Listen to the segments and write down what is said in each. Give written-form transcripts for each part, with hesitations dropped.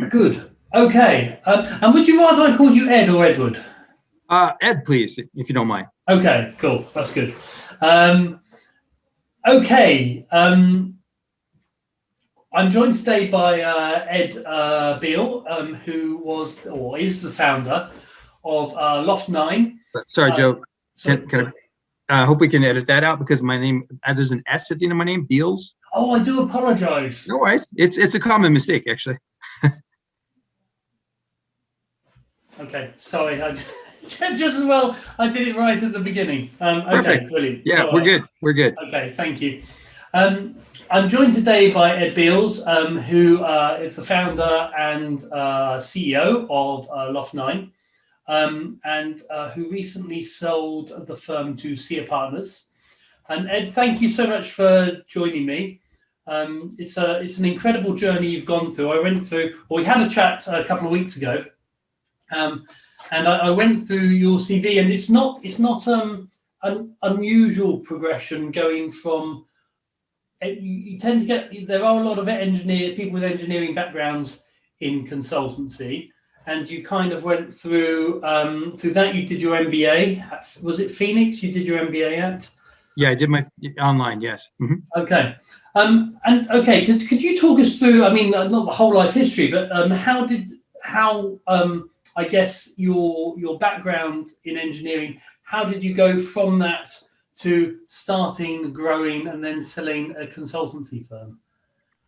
Good. Okay. And would you rather I called you Ed or Edward? Ed, please, if you don't mind. Okay, cool. That's good. Okay. I'm joined today by Ed Beal, who was or is the founder of Loft 9. Sorry, Joe. Sorry. I hope we can edit that out because my name, there's an S at the end of my name, Beals. Oh, I do apologize. No worries. It's a common mistake, actually. Okay, sorry. Just as well, I did it right at the beginning. Okay, Perfect. brilliant. Yeah, we're good. We're good. Okay, thank you. I'm joined today by Ed Beals, who is the founder and CEO of Loft 9, and who recently sold the firm to Sia Partners. And Ed, thank you so much for joining me. It's an incredible journey you've gone through. We had a chat a couple of weeks ago, and I went through your CV, and it's not an unusual progression going from. You tend to get, there are a lot of people with engineering backgrounds in consultancy, and you kind of went through that. You did your MBA. Was it Phoenix? You did your MBA at? Yeah, I did my online. Yes. Mm-hmm. Okay. And okay, could you talk us through? I mean, not the whole life history, but how I guess your background in engineering. How did you go from that to starting, growing, and then selling a consultancy firm?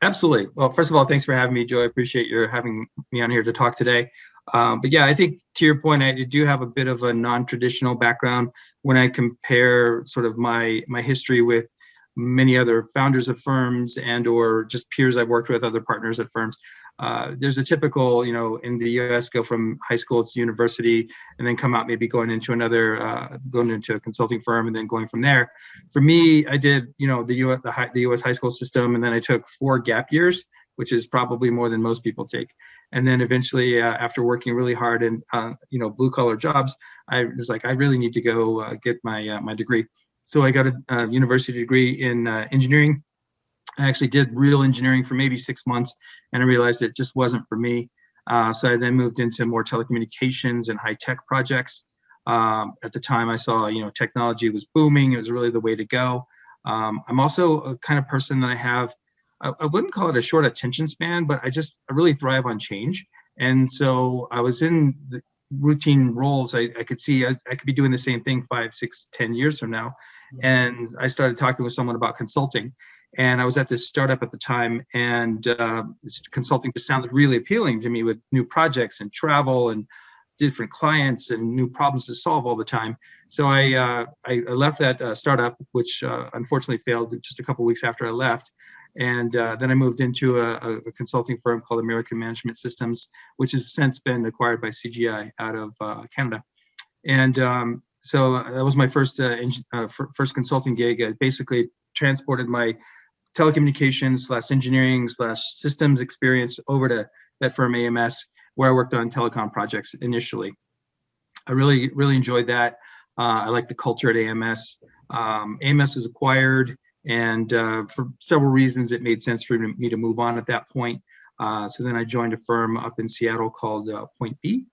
Absolutely. Well, first of all, thanks for having me, Joe. I appreciate your having me on here to talk today. But yeah, I think to your point, I do have a bit of a non-traditional background when I compare sort of my history with many other founders of firms and or just peers I've worked with, other partners at firms. There's a typical, in the US, go from high school to university and then come out maybe going into a consulting firm and then going from there. For me, I did, the US high school system, and then I took 4 gap years, which is probably more than most people take. And then eventually, after working really hard in, blue collar jobs, I was like, I really need to go get my degree. So I got a university degree in engineering. I actually did real engineering for maybe 6 months, and I realized it just wasn't for me. So I then moved into more telecommunications and high tech projects. At the time, I saw, technology was booming. It was really the way to go. I'm also a kind of person that I wouldn't call it a short attention span, but I really thrive on change. And so I was in the routine roles. I could see I could be doing the same thing 5, 6, 10 years from now. And I started talking with someone about consulting. And I was at this startup at the time, and consulting just sounded really appealing to me, with new projects and travel and different clients and new problems to solve all the time. So I left that startup, which unfortunately failed just a couple of weeks after I left. And then I moved into a consulting firm called American Management Systems, which has since been acquired by CGI out of Canada. And so that was my first consulting gig. I basically transported my telecommunications / engineering / systems experience over to that firm AMS, where I worked on telecom projects initially. I really, really enjoyed that. I like the culture at AMS. AMS was acquired, and for several reasons, it made sense for me to move on at that point. So then I joined a firm up in Seattle called Point B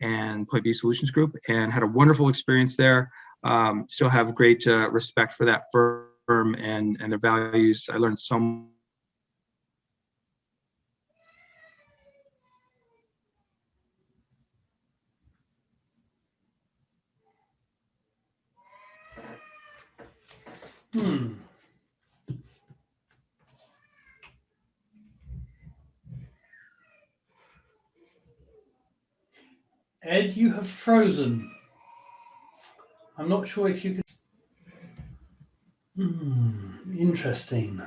Solutions Group, and had a wonderful experience there. Still have great respect for that firm and their values. I learned so much. Ed, you have frozen. I'm not sure if you could. Interesting.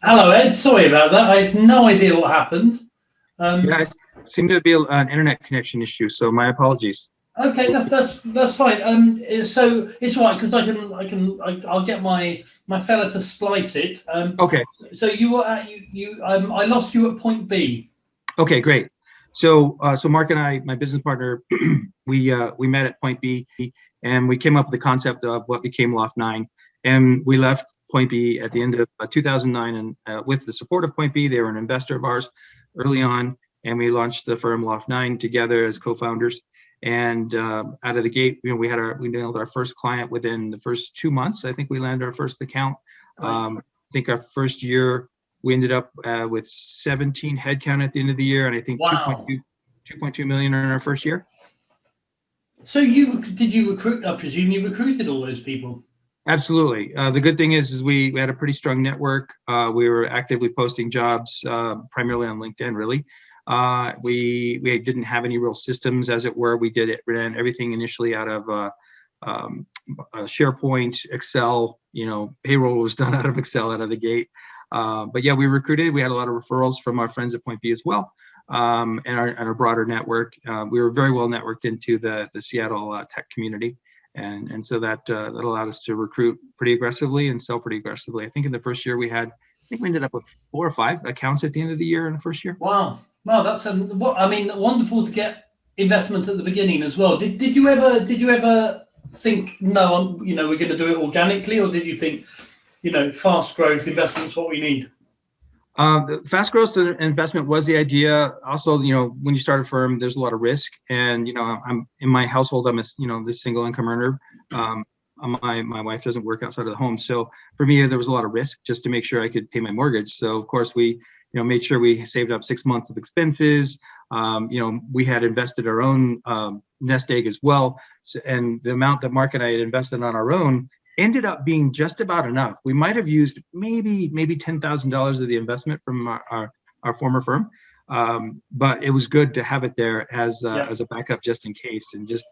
Hello, Ed. Sorry about that. I have no idea what happened. Yeah, it seemed to be an internet connection issue, so my apologies. Okay, that's fine. So it's all right because I'll get my fella to splice it. Okay, So you were at I lost you at point B. okay, great. So Mark and I, my business partner, we met at Point B, and we came up with the concept of what became Loft 9, and we left Point B at the end of 2009, and with the support of Point B, they were an investor of ours early on, and we launched the firm Loft 9 together as co-founders. And out of the gate, we nailed our first client within the first 2 months. I think we landed our first account. I think our first year we ended up with 17 headcount at the end of the year, and I think Wow. 2.2 million in our first year. So did you recruit? I presume you recruited all those people. Absolutely. The good thing is we had a pretty strong network. We were actively posting jobs, primarily on LinkedIn, really. We didn't have any real systems, as it were. We ran everything initially out of SharePoint, Excel. Payroll was done out of Excel out of the gate. But yeah, we recruited. We had a lot of referrals from our friends at Point B as well, and our broader network. We were very well networked into the Seattle tech community. And so that allowed us to recruit pretty aggressively and sell pretty aggressively. I think in the first year we ended up with 4 or 5 accounts at the end of the year in the first year. Wow, that's wonderful to get investment at the beginning as well. Did you ever think, no, we're going to do it organically, or did you think, fast growth investment's what we need? The fast growth investment was the idea. Also, when you start a firm, there's a lot of risk, and I'm in my household. I'm this single income earner. My wife doesn't work outside of the home, so for me there was a lot of risk just to make sure I could pay my mortgage. So of course we made sure we saved up 6 months of expenses. We had invested our own nest egg as well, and the amount that Mark and I had invested on our own ended up being just about enough. We might have used maybe $10,000 of the investment from our former firm, but it was good to have it there as a backup just in case, and just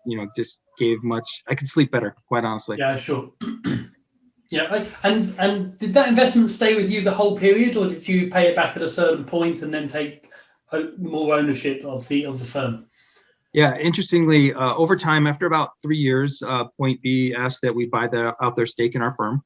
gave much. I could sleep better, quite honestly. Yeah, sure. Yeah, and did that investment stay with you the whole period, or did you pay it back at a certain point and then take more ownership of the firm? Yeah, interestingly, over time, after about 3 years, Point B asked that we buy out their stake in our firm,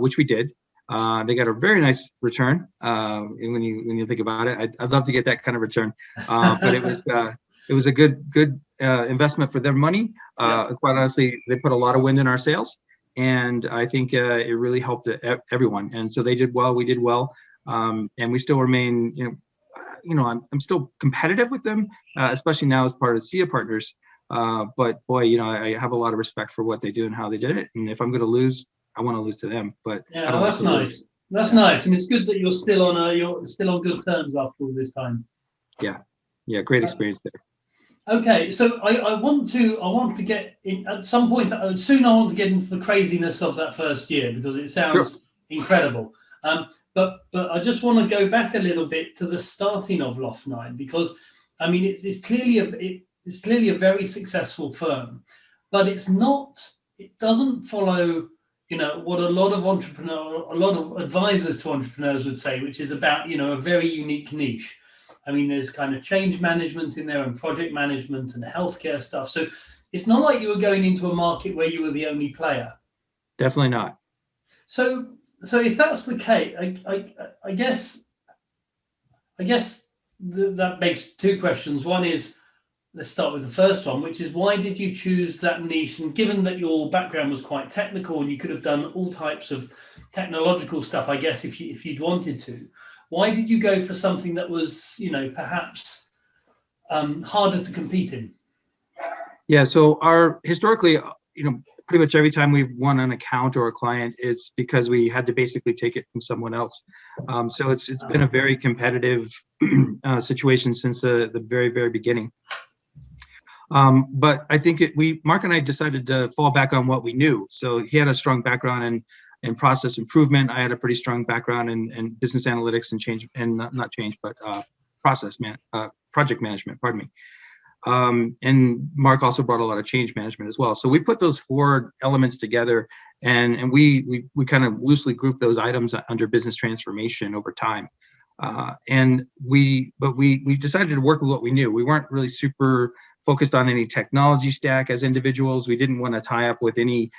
which we did. They got a very nice return. When you think about it, I'd love to get that kind of return, but it was a good investment for their money. Quite honestly, they put a lot of wind in our sails, and I think it really helped everyone. And so they did well, we did well, and we still remain, I'm still competitive with them, especially now as part of Sia Partners. But boy, I have a lot of respect for what they do and how they did it. And if I'm going to lose, I want to lose to them. But yeah, that's nice. That's nice, and it's good that you're still on good terms after all this time. Yeah, great experience there. Okay, so I want to get in at some point soon. I want to get into the craziness of that first year because it sounds incredible. But I just want to go back a little bit to the starting of Loft 9, because it's clearly a very successful firm, but it doesn't follow what a lot of advisors to entrepreneurs would say, which is about a very unique niche. There's kind of change management in there and project management and healthcare stuff. So it's not like you were going into a market where you were the only player. Definitely not. So if that's the case, I guess that makes 2 questions. One is, let's start with the first one, which is, why did you choose that niche? And given that your background was quite technical and you could have done all types of technological stuff, I guess if you'd wanted to, why did you go for something that was perhaps harder to compete in? Yeah, so historically, pretty much every time we've won an account or a client, it's because we had to basically take it from someone else. So it's been a very competitive situation since the very, very beginning. But I think Mark and I decided to fall back on what we knew. So he had a strong background in process improvement. I had a pretty strong background in business analytics and project management. Pardon me. And Mark also brought a lot of change management as well. So we put those 4 elements together, and we kind of loosely group those items under business transformation over time. And we decided to work with what we knew. We weren't really super focused on any technology stack as individuals. We didn't want to tie up with any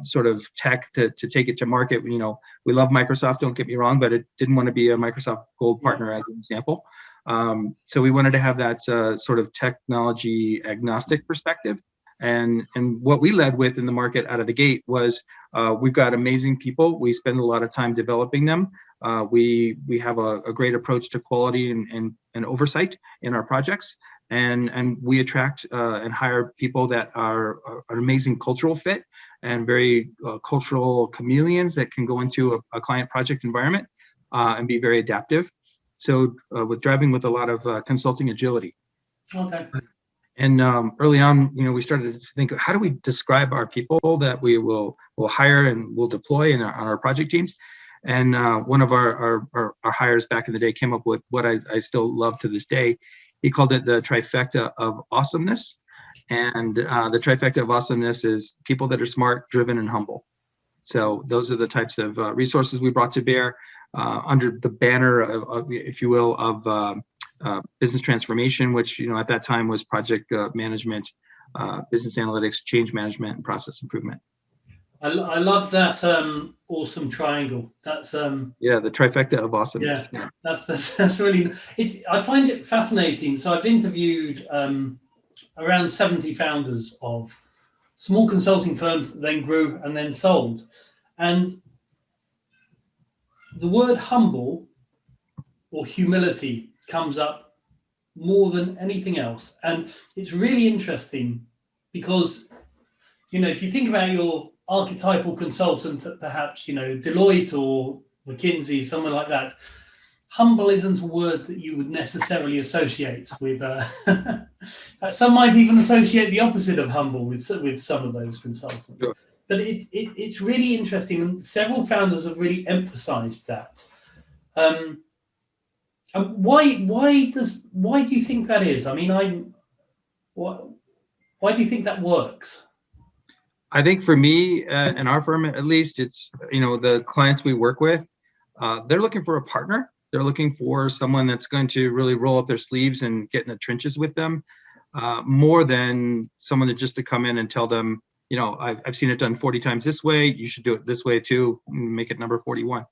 sort of tech to take it to market. You know, we love Microsoft, don't get me wrong, but it didn't want to be a Microsoft Gold partner as an example. So we wanted to have that sort of technology agnostic perspective. And what we led with in the market out of the gate was we've got amazing people. We spend a lot of time developing them. We have a great approach to quality and oversight in our projects. And we attract and hire people that are an amazing cultural fit and very cultural chameleons that can go into a client project environment and be very adaptive. So with driving with a lot of consulting agility. Okay. And early on, you know, we started to think, how do we describe our people that we will hire and will deploy on our project teams? And one of our hires back in the day came up with what I still love to this day. He called it the trifecta of awesomeness. And the trifecta of awesomeness is people that are smart, driven, and humble. So those are the types of resources we brought to bear under the banner of, if you will, of business transformation, which, you know, at that time was project management, business analytics, change management, and process improvement. I love that awesome triangle. That's yeah, the trifecta of awesomeness. Yeah. That's really. I find it fascinating. So I've interviewed around 70 founders of small consulting firms that then grew and then sold, and the word humble or humility comes up more than anything else. And it's really interesting because, you know, if you think about your archetypal consultant at perhaps, you know, Deloitte or McKinsey, someone like that, humble isn't a word that you would necessarily associate with. Some might even associate the opposite of humble with some of those consultants. Sure. But it's really interesting, and several founders have really emphasized that. Why do you think that is? I mean, why do you think that works? I think for me and our firm, at least, it's, you know, the clients we work with, they're looking for a partner. They're looking for someone that's going to really roll up their sleeves and get in the trenches with them, more than someone that just to come in and tell them, you know, I've seen it done 40 times this way. You should do it this way too. Make it number 41.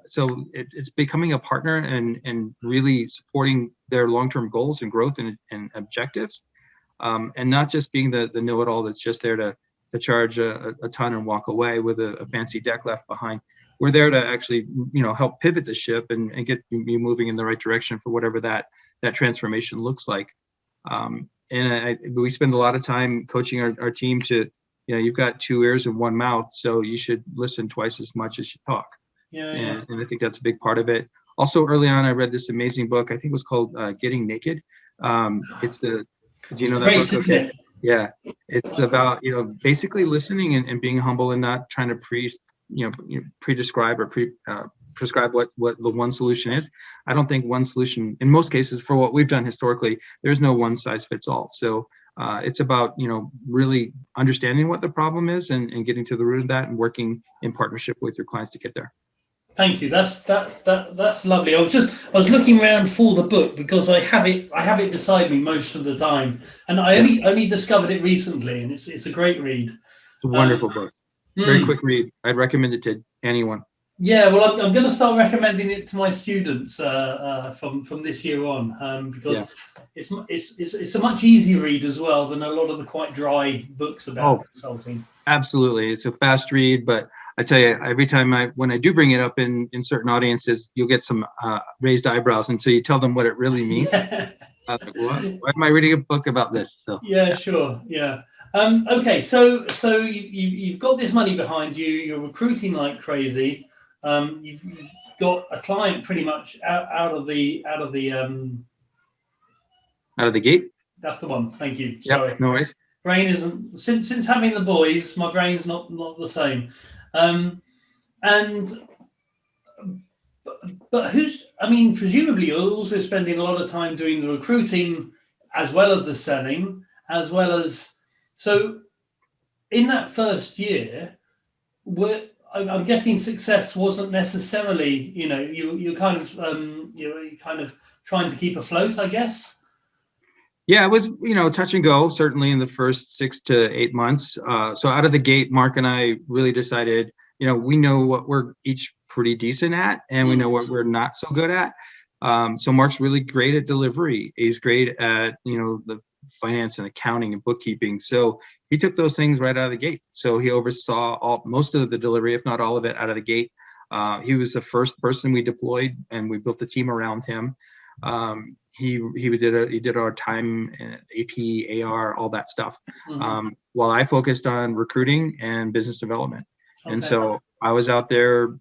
So it's becoming a partner and really supporting their long-term goals and growth and objectives, and not just being the know-it-all that's just there to charge a ton and walk away with a fancy deck left behind. We're there to actually, you know, help pivot the ship and get you moving in the right direction for whatever that transformation looks like. And we spend a lot of time coaching our team to, you know, you've got 2 ears and 1 mouth, so you should listen twice as much as you talk. Yeah. And I think that's a big part of it. Also, early on, I read this amazing book. I think it was called Getting Naked. Do you know that book? Okay. Yeah, it's about, you know, basically listening and being humble and not trying to pre-describe or prescribe what the one solution is. I don't think one solution, in most cases, for what we've done historically, there's no one size fits all. So it's about, you know, really understanding what the problem is and getting to the root of that and working in partnership with your clients to get there. Thank you. That's lovely. I was looking around for the book because I have it beside me most of the time, and I only discovered it recently, and it's a great read. It's a wonderful book. Very quick read. I'd recommend it to anyone. Yeah, well, I'm going to start recommending it to my students from this year on, because it's a much easier read as well than a lot of the quite dry books about consulting. Absolutely, it's a fast read, but I tell you, every time when I do bring it up in certain audiences, you'll get some raised eyebrows until you tell them what it really means. Like, why am I reading a book about this? So yeah, sure, yeah. Okay, so you've got this money behind you. You're recruiting like crazy. You've got a client pretty much out of the gate. That's the one. Thank you. Sorry. Yep, no worries. Brain isn't since having the boys. My brain's not the same. But presumably you're also spending a lot of time doing the recruiting as well as the selling, as well as so. In that first year, I'm guessing success wasn't necessarily, you kind of you're kind of trying to keep afloat, I guess. Yeah, it was, touch and go, certainly in the first 6 to 8 months. So out of the gate, Mark and I really decided, we know what we're each pretty decent at, and we know what we're not so good at. So Mark's really great at delivery. He's great at, the finance and accounting and bookkeeping. So he took those things right out of the gate. So he oversaw most of the delivery, if not all of it, out of the gate. He was the first person we deployed, and we built a team around him. He did our time, AP, AR, all that stuff. While I focused on recruiting and business development. Okay. And so I was out there,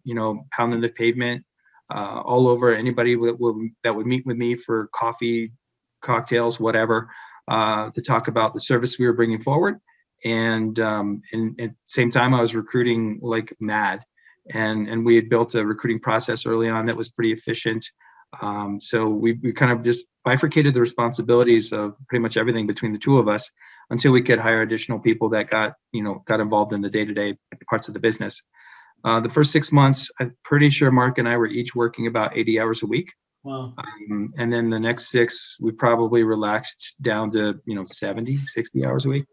pounding the pavement, all over anybody that would meet with me for coffee, cocktails, whatever, to talk about the service we were bringing forward. And at the same time, I was recruiting like mad. And we had built a recruiting process early on that was pretty efficient. So we kind of just bifurcated the responsibilities of pretty much everything between the two of us until we could hire additional people that got involved in the day-to-day parts of the business. The first 6 months, I'm pretty sure Mark and I were each working about 80 hours a week. Wow. And then the next 6, we probably relaxed down to, 70, 60 hours a week.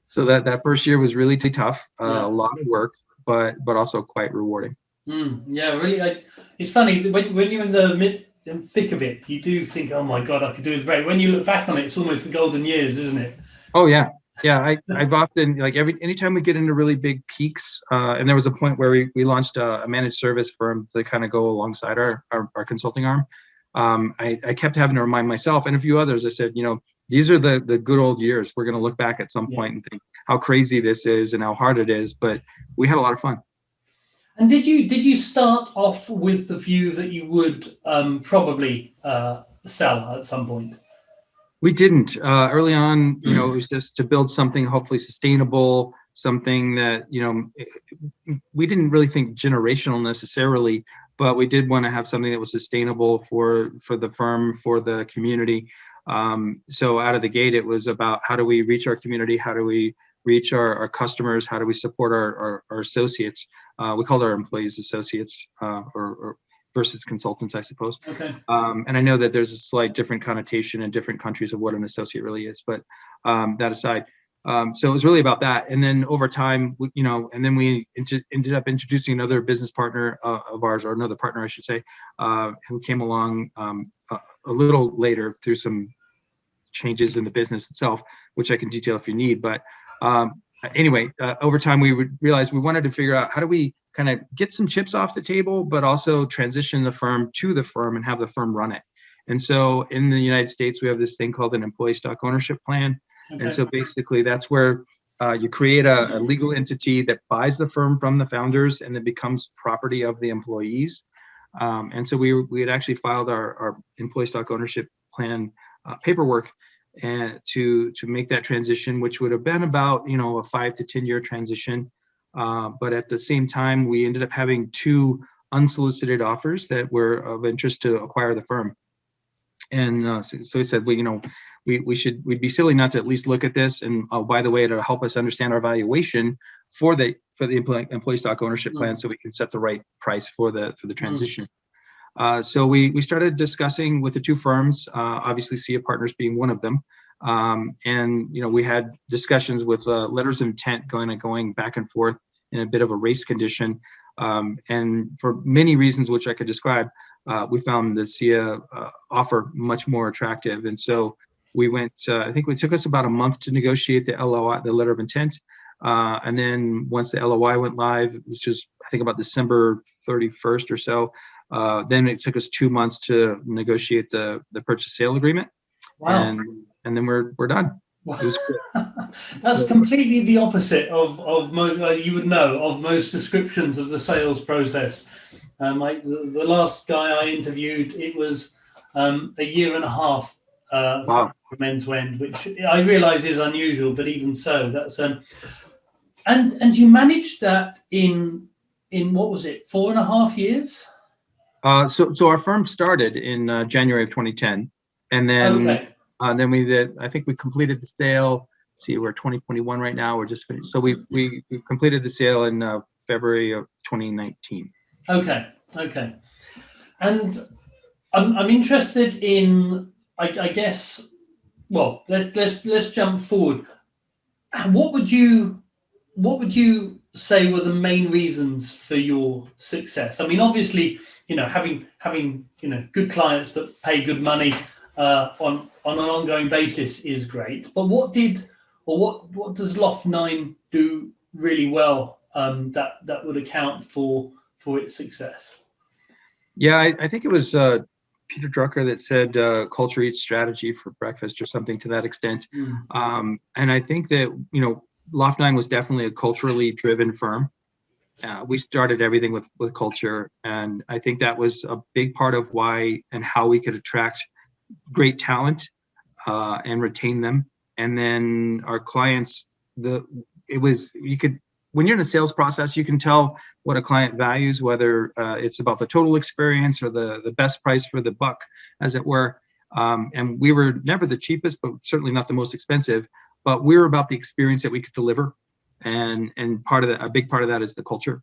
So that first year was really tough, a lot of work, but also quite rewarding. Yeah, really. It's funny when you're in the thick of it, you do think, "Oh my God, I could do this great." When you look back on it, it's almost the golden years, isn't it? Oh yeah, yeah. I've often anytime we get into really big peaks, and there was a point where we launched a managed service firm to kind of go alongside our consulting arm. I kept having to remind myself and a few others. I said, these are the good old years. We're going to look back at some point and think how crazy this is and how hard it is, but we had a lot of fun. And did you start off with the view that you would probably sell at some point? We didn't. Early on, it was just to build something hopefully sustainable, something that, we didn't really think generational necessarily, but we did want to have something that was sustainable for the firm, for the community. So out of the gate, it was about how do we reach our community? How do we reach our customers? How do we support our associates? We called our employees associates, or versus consultants, I suppose. Okay. And I know that there's a slight different connotation in different countries of what an associate really is, but that aside, so it was really about that. And then over time, and then we ended up introducing another business partner of ours, or another partner, I should say, who came along a little later through some changes in the business itself, which I can detail if you need. But anyway, over time, we would realize we wanted to figure out how do we kind of get some chips off the table, but also transition the firm to the firm and have the firm run it. And so in the United States, we have this thing called an employee stock ownership plan. Okay. And so basically that's where you create a legal entity that buys the firm from the founders and then becomes property of the employees. And so we had actually filed our employee stock ownership plan paperwork and to make that transition, which would have been about, a 5 to 10 year transition. But at the same time, we ended up having 2 unsolicited offers that were of interest to acquire the firm. And so we said, we'd be silly not to at least look at this. And by the way, it'll help us understand our valuation for the employee stock ownership plan, so we can set the right price for the transition. So we started discussing with the 2 firms, obviously Sia Partners being one of them. And we had discussions with letters of intent going back and forth in a bit of a race condition. And for many reasons, which I could describe, we found the Sia offer much more attractive. And so we went, I think it took us about a month to negotiate the LOI, the letter of intent. And then once the LOI went live, it was just, I think about December 31st or so. Then it took us 2 months to negotiate the purchase sale agreement. Wow. And then we're done. That's completely the opposite of you would know of most descriptions of the sales process. The last guy I interviewed, it was a year and a half from end to end, which I realize is unusual, but even so, that's and you managed that in what was it, 4.5 years? So our firm started in January of 2010, and then Then we did, I think we completed the sale. See, we're 2021 right now. We're just finished. So we completed the sale in February of 2019. Okay. And I'm interested in, I guess, well, let's jump forward. What would you say were the main reasons for your success? I mean, obviously, having good clients that pay good money on an ongoing basis is great. But what does Loft 9 do really well that would account for its success? Yeah, I think it was Peter Drucker that said culture eats strategy for breakfast or something to that extent. And I think that, Loft 9 was definitely a culturally driven firm. We started everything with culture. And I think that was a big part of why and how we could attract great talent and retain them. And then our clients, when you're in a sales process, you can tell what a client values, whether it's about the total experience or the best price for the buck, as it were. And we were never the cheapest, but certainly not the most expensive. But we were about the experience that we could deliver, and part of that, a big part of that is the culture.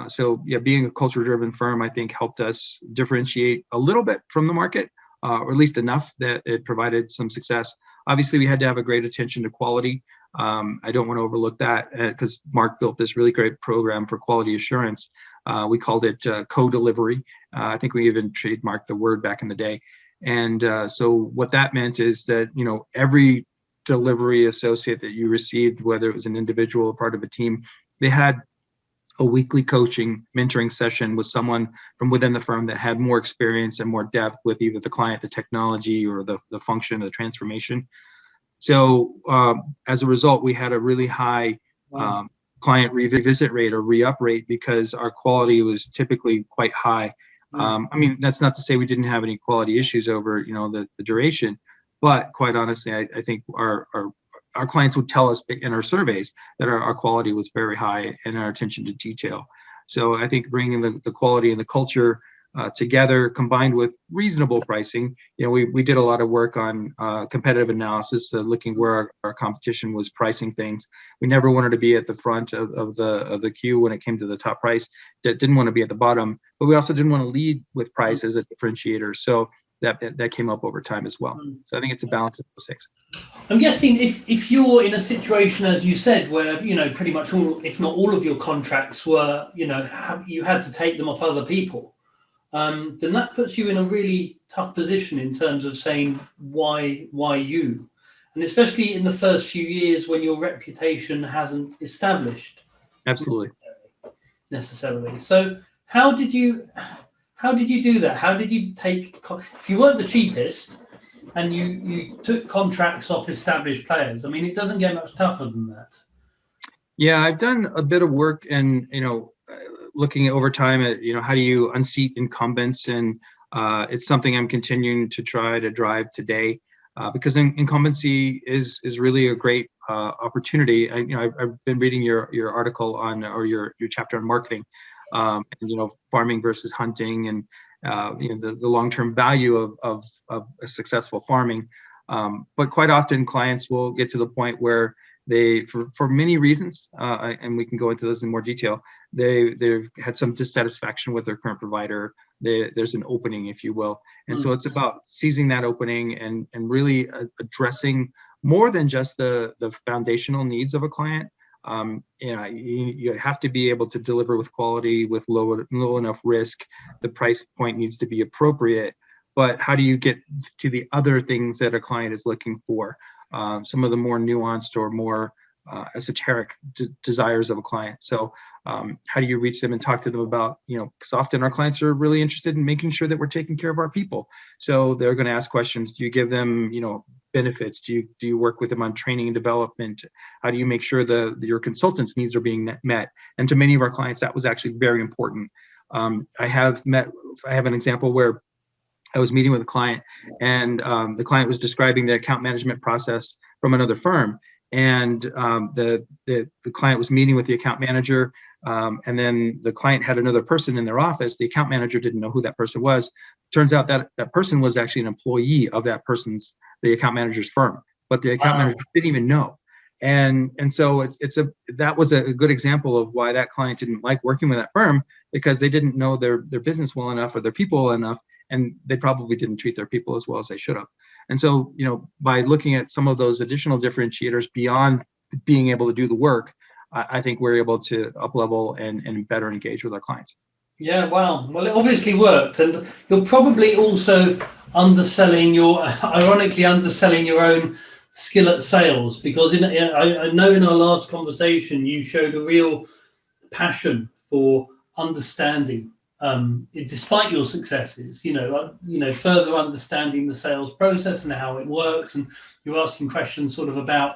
So yeah, being a culture-driven firm, I think, helped us differentiate a little bit from the market, or at least enough that it provided some success. Obviously, we had to have a great attention to quality. I don't want to overlook that because Mark built this really great program for quality assurance. We called it co-delivery. I think we even trademarked the word back in the day. And so what that meant is that, every delivery associate that you received, whether it was an individual or part of a team, they had a weekly coaching, mentoring session with someone from within the firm that had more experience and more depth with either the client, the technology, or the function, or the transformation. So as a result, we had a really high client revisit rate or re-up rate because our quality was typically quite high. I mean, that's not to say we didn't have any quality issues over, the duration, but quite honestly, I think our clients would tell us in our surveys that our quality was very high and our attention to detail. So I think bringing the quality and the culture together, combined with reasonable pricing, we did a lot of work on competitive analysis, looking where our competition was pricing things. We never wanted to be at the front of the queue when it came to the top price. Didn't want to be at the bottom, but we also didn't want to lead with price as a differentiator. So that came up over time as well. So I think it's a balance of those things. I'm guessing if you're in a situation, as you said, where pretty much all, if not all, of your contracts were, you had to take them off other people, then that puts you in a really tough position in terms of saying why you, and especially in the first few years when your reputation hasn't established. Absolutely. Necessarily. So how did you do that? How did you take, if you weren't the cheapest and you took contracts off established players, I mean, it doesn't get much tougher than that. Yeah, I've done a bit of work and, looking at over time at, how do you unseat incumbents? And it's something I'm continuing to try to drive today because incumbency is really a great opportunity. I've been reading your article on, or your chapter on marketing. And farming versus hunting, and the long-term value of a successful farming. But quite often clients will get to the point where they, for many reasons, and we can go into those in more detail, they've had some dissatisfaction with their current provider. There's an opening, if you will, and so it's about seizing that opening and really addressing more than just the foundational needs of a client. You have to be able to deliver with quality, with low enough risk. The price point needs to be appropriate, but how do you get to the other things that a client is looking for? Some of the more nuanced or more esoteric desires of a client. So how do you reach them and talk to them about, because often our clients are really interested in making sure that we're taking care of our people. So they're going to ask questions. Do you give them, benefits? Do you work with them on training and development? How do you make sure your consultants' needs are being met? And to many of our clients, that was actually very important. I have an example where I was meeting with a client, and the client was describing the account management process from another firm. And the client was meeting with the account manager, and then the client had another person in their office. The account manager didn't know who that person was. Turns out that person was actually an employee of that person's the account manager's firm, but the account Wow. manager didn't even know. And so that was a good example of why that client didn't like working with that firm, because they didn't know their business well enough or their people well enough, and they probably didn't treat their people as well as they should have. And so, by looking at some of those additional differentiators beyond being able to do the work, I think we're able to up level and better engage with our clients. Yeah, wow. Well, it obviously worked, and you're probably also ironically underselling your own skill at sales, because I know in our last conversation you showed a real passion for understanding, despite your successes, further understanding the sales process and how it works, and you're asking questions sort of about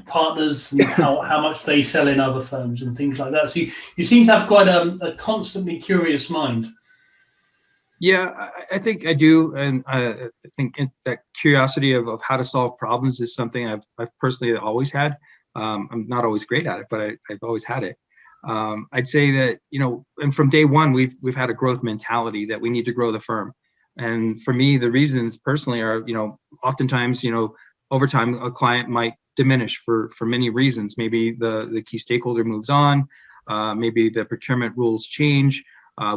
partners and how much they sell in other firms and things like that. So you seem to have quite a constantly curious mind. Yeah, I think I do, and I think that curiosity of how to solve problems is something I've personally always had. I'm not always great at it, but I've always had it. I'd say that, and from day one, we've had a growth mentality that we need to grow the firm. And for me, the reasons personally are, oftentimes, over time, a client might diminish for many reasons. Maybe the key stakeholder moves on, maybe the procurement rules change.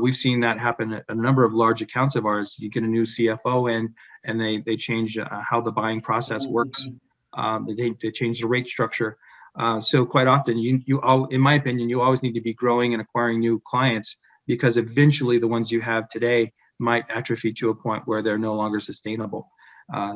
We've seen that happen at a number of large accounts of ours. You get a new CFO in, and they change how the buying process works. They change the rate structure. So quite often, in my opinion, you always need to be growing and acquiring new clients, because eventually the ones you have today might atrophy to a point where they're no longer sustainable.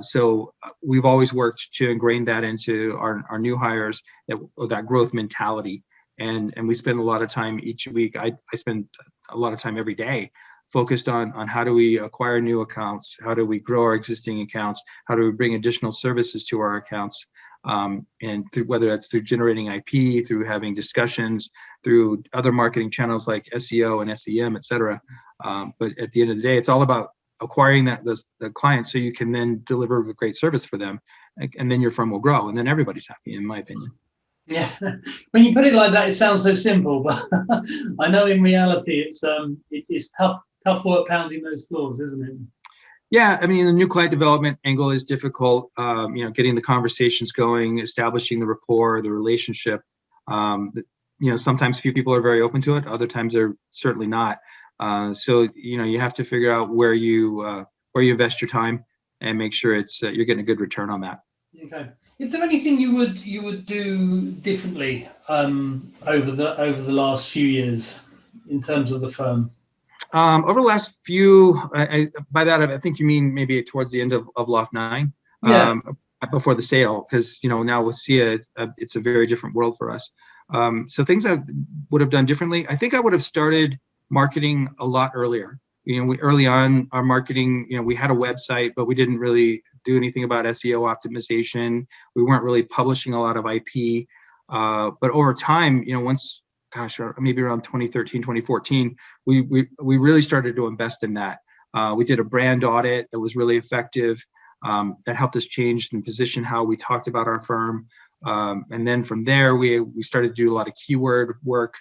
So we've always worked to ingrain that into our new hires, that growth mentality. And we spend a lot of time each week. I spend a lot of time every day focused on how do we acquire new accounts, how do we grow our existing accounts, how do we bring additional services to our accounts, and through, whether that's through generating IP, through having discussions, through other marketing channels like SEO and SEM, et cetera. But at the end of the day, it's all about acquiring the clients so you can then deliver a great service for them, and then your firm will grow, and then everybody's happy, in my opinion. Yeah, when you put it like that, it sounds so simple, but I know in reality it's tough work pounding those floors, isn't it? Yeah, I mean, the new client development angle is difficult. Getting the conversations going, establishing the rapport, the relationship. Sometimes few people are very open to it. Other times they're certainly not. So you have to figure out where you invest your time and make sure you're getting a good return on that. Okay. Is there anything you would do differently over the last few years in terms of the firm? Over the last few, by that I think you mean maybe towards the end of Loft 9, yeah. Before the sale, because now with Sia, it's a very different world for us. So things I would have done differently, I think I would have started marketing a lot earlier. Early on our marketing, we had a website, but we didn't really do anything about SEO optimization. We weren't really publishing a lot of IP. But over time, once, maybe around 2013, 2014, we really started to invest in that. We did a brand audit that was really effective. That helped us change and position how we talked about our firm. And then from there, we started to do a lot of keyword work.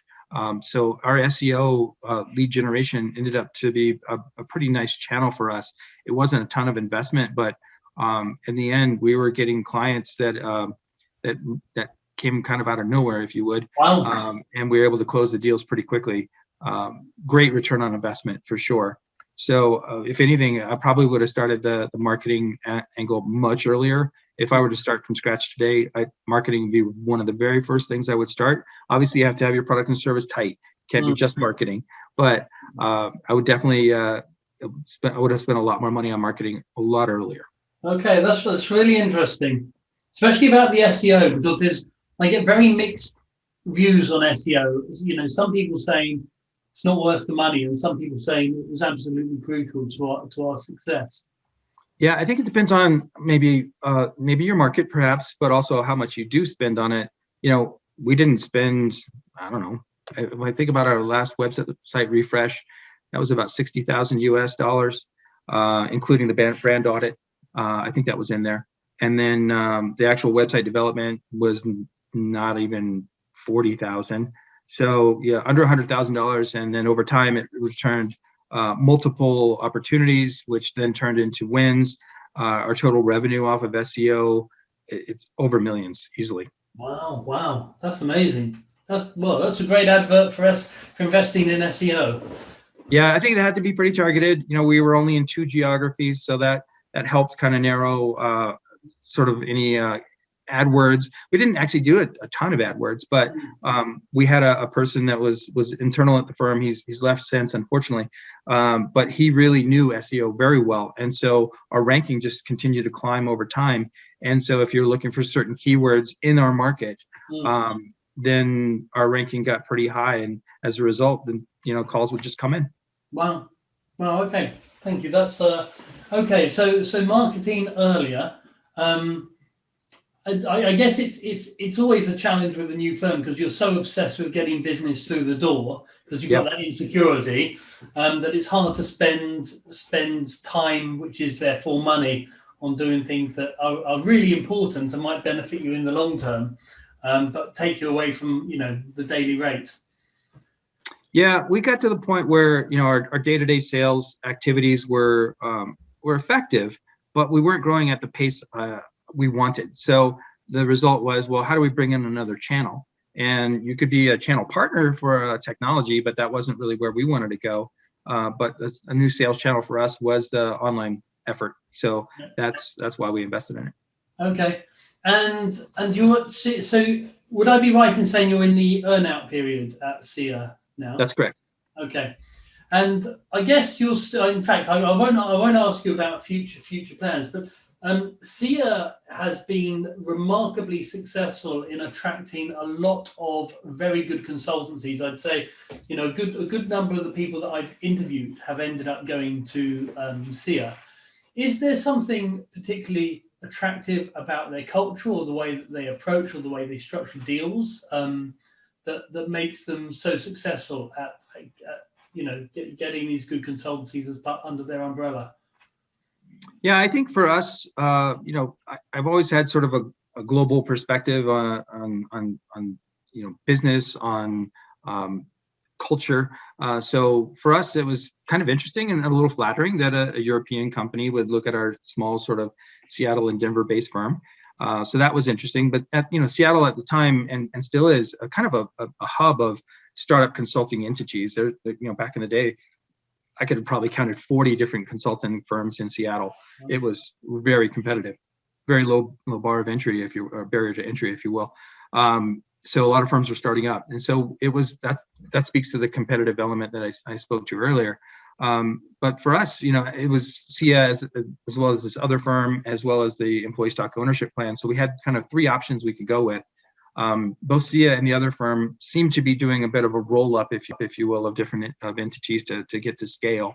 So our SEO lead generation ended up to be a pretty nice channel for us. It wasn't a ton of investment, but in the end, we were getting clients that came kind of out of nowhere, if you would. Wow. And we were able to close the deals pretty quickly. Great return on investment for sure. So if anything, I probably would have started the marketing angle much earlier. If I were to start from scratch today, marketing would be one of the very first things I would start. Obviously, you have to have your product and service tight. Can't be just marketing. But I would definitely I would have spent a lot more money on marketing a lot earlier. Okay, that's really interesting, especially about the SEO, because I get very mixed views on SEO. Some people saying it's not worth the money, and some people saying it was absolutely crucial to our success. Yeah, I think it depends on maybe your market, perhaps, but also how much you do spend on it. We didn't spend, I don't know. When I think about our last website refresh, that was about $60,000 US, including the brand audit. I think that was in there. And then the actual website development was not even 40,000. So yeah, under $100,000. And then over time, it returned multiple opportunities, which then turned into wins. Our total revenue off of SEO, it's over millions easily. Wow, wow, that's amazing. That's a great advert for us for investing in SEO. Yeah, I think it had to be pretty targeted. We were only in 2 geographies, so that helped kind of narrow sort of any AdWords. We didn't actually do a ton of AdWords, but we had a person that was internal at the firm. He's left since, unfortunately, but he really knew SEO very well, and so our ranking just continued to climb over time. And so if you're looking for certain keywords in our market, then our ranking got pretty high, and as a result, then calls would just come in. Wow. Well, okay. Thank you. That's okay. So marketing earlier. I guess it's always a challenge with a new firm because you're so obsessed with getting business through the door because you've got that insecurity that it's hard to spend time, which is therefore money, on doing things that are really important and might benefit you in the long term, but take you away from the daily rate. Yeah, we got to the point where our day-to-day sales activities were effective, but we weren't growing at the pace we wanted. So the result was, well, how do we bring in another channel? And you could be a channel partner for technology, but that wasn't really where we wanted to go. But a new sales channel for us was the online effort. So that's why we invested in it. Okay, and so would I be right in saying you're in the earn-out period at Sia now? That's correct. Okay, and I guess you're still. In fact, I won't ask you about future plans, but Sia has been remarkably successful in attracting a lot of very good consultancies. I'd say, a good number of the people that I've interviewed have ended up going to Sia. Is there something particularly attractive about their culture, or the way that they approach, or the way they structure deals, that makes them so successful at getting these good consultancies under their umbrella? Yeah, I think for us, I've always had sort of a global perspective on business, on culture. So for us, it was kind of interesting and a little flattering that a European company would look at our small sort of Seattle and Denver-based firm. So that was interesting. But Seattle at the time and still is a kind of a hub of startup consulting entities. There, back in the day, I could have probably counted 40 different consulting firms in Seattle. It was very competitive, very low bar of entry, or barrier to entry, if you will. So a lot of firms were starting up, and so it was that speaks to the competitive element that I spoke to earlier. But for us, it was Sia as well as this other firm, as well as the employee stock ownership plan. So we had kind of 3 options we could go with. Both Sia and the other firm seemed to be doing a bit of a roll up, if you will, of different entities to get to scale.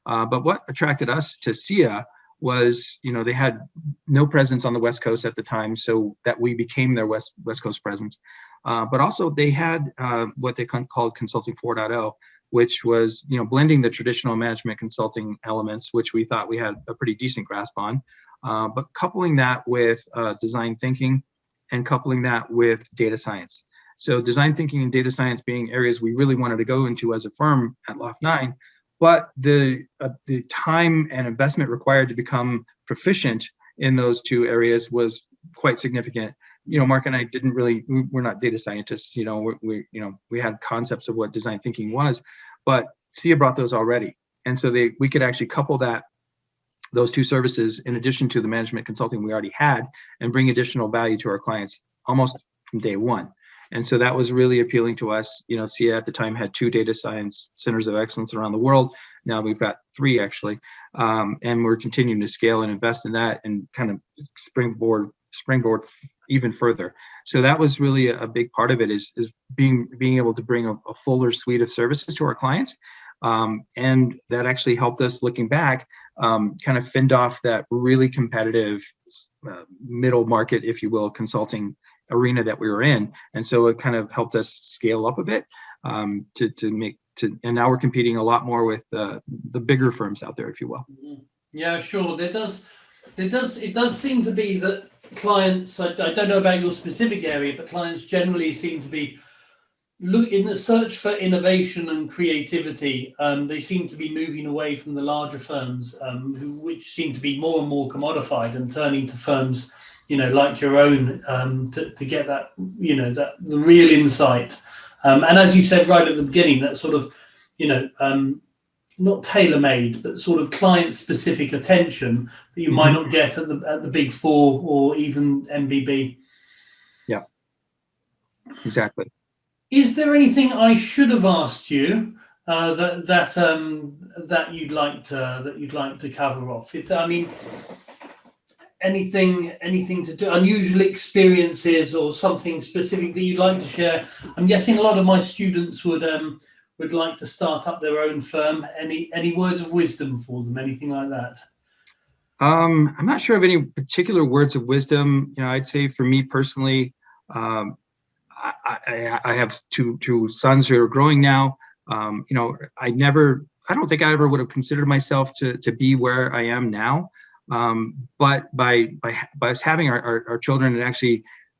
But what attracted us to Sia was, they had no presence on the West Coast at the time, so that we became their West Coast presence. But also they had what they called Consulting 4.0, which was, blending the traditional management consulting elements, which we thought we had a pretty decent grasp on, but coupling that with design thinking and coupling that with data science. So design thinking and data science being areas we really wanted to go into as a firm at Loft9, but the time and investment required to become proficient in those 2 areas was quite significant. Mark and I we're not data scientists. We had concepts of what design thinking was, but Sia brought those already, and so we could actually couple those 2 services in addition to the management consulting we already had, and bring additional value to our clients almost from day one. And so that was really appealing to us. Sia at the time had 2 data science centers of excellence around the world. Now we've got 3 actually, and we're continuing to scale and invest in that and kind of springboard even further. So that was really a big part of it, is being able to bring a fuller suite of services to our clients. And that actually helped us, looking back, kind of fend off that really competitive middle market, if you will, consulting arena that we were in. And so it kind of helped us scale up a bit and now we're competing a lot more with the bigger firms out there, if you will. Yeah, sure. It does seem to be that clients, I don't know about your specific area, but clients generally seem to be look in the search for innovation and creativity, they seem to be moving away from the larger firms, which seem to be more and more commodified, and turning to firms, like your own, to get that, that the real insight. And as you said right at the beginning, that sort of, not tailor-made, but sort of client-specific attention that you might not get at the Big Four or even MBB. Yeah, exactly. Is there anything I should have asked you that you'd like to cover off? Anything to do, unusual experiences or something specific that you'd like to share? I'm guessing a lot of my students would like to start up their own firm. Any words of wisdom for them? Anything like that? I'm not sure of any particular words of wisdom. I'd say for me personally, I have two sons who are growing now. I don't think I ever would have considered myself to be where I am now. But by us having our children,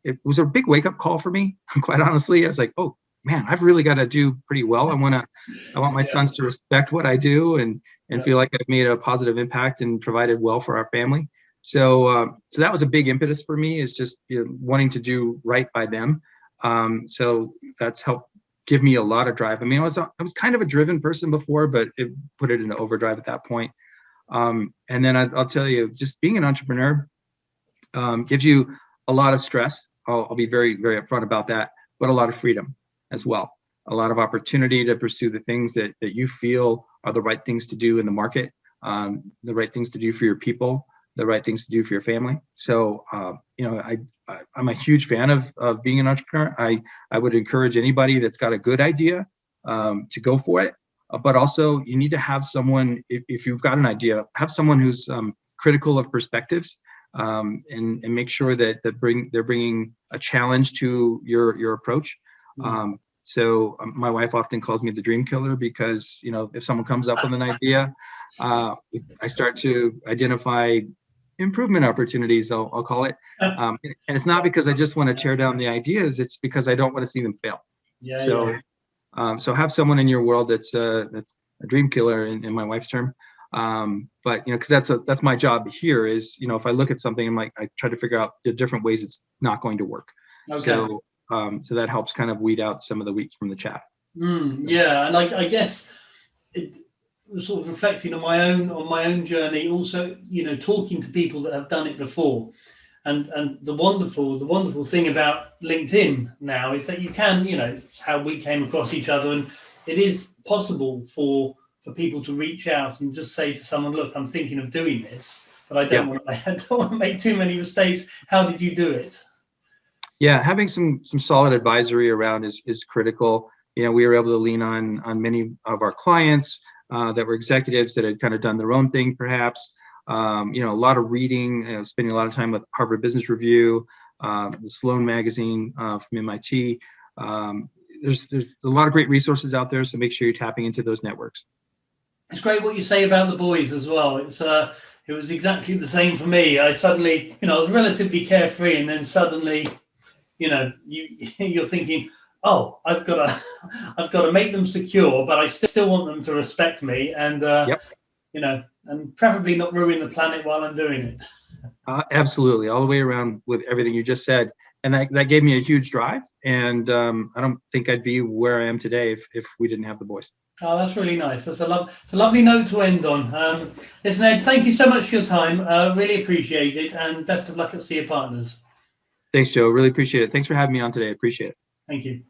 it was a big wake up call for me. Quite honestly, I was like, oh man, I've really got to do pretty well. I want my sons to respect what I do and feel like I've made a positive impact and provided well for our family. So that was a big impetus for me, is just wanting to do right by them. So that's helped give me a lot of drive. I was kind of a driven person before, but it put it into overdrive at that point. And then I'll tell you, just being an entrepreneur gives you a lot of stress. I'll be very, very upfront about that, but a lot of freedom as well. A lot of opportunity to pursue the things that you feel are the right things to do in the market, the right things to do for your people, the right things to do for your family. So, I'm a huge fan of being an entrepreneur. I would encourage anybody that's got a good idea to go for it. But also, you need to have someone, if you've got an idea, have someone who's critical of perspectives, and make sure that they're bringing a challenge to your approach. So my wife often calls me the dream killer, because if someone comes up with an idea, I start to identify improvement opportunities, I'll call it. And it's not because I just want to tear down the ideas, it's because I don't want to see them fail. So have someone in your world that's a dream killer in my wife's term. But because that's my job here is, if I look at something, I try to figure out the different ways it's not going to work. Okay. So that helps kind of weed out some of the wheat from the chaff. Yeah, and I guess it was sort of reflecting on my own journey. Also, talking to people that have done it before, and the wonderful thing about LinkedIn now is that you can, it's how we came across each other, and it is possible for people to reach out and just say to someone, look, I'm thinking of doing this, but I don't want to make too many mistakes. How did you do it? Yeah, having some solid advisory around is critical. We were able to lean on many of our clients that were executives that had kind of done their own thing, perhaps. A lot of reading, spending a lot of time with Harvard Business Review, the Sloan magazine from MIT. There's a lot of great resources out there, so make sure you're tapping into those networks. It's great what you say about the boys as well. It was exactly the same for me. I suddenly, I was relatively carefree, and then suddenly, you're thinking, oh, I've got to make them secure, but I still want them to respect me, and and preferably not ruin the planet while I'm doing it. Absolutely, all the way around with everything you just said, and that gave me a huge drive. And I don't think I'd be where I am today if we didn't have the boys. Oh, that's really nice. It's a lovely note to end on. Listen, Ed, thank you so much for your time. Really appreciate it, and best of luck at Sia Partners. Thanks, Joe. Really appreciate it. Thanks for having me on today. I appreciate it. Thank you.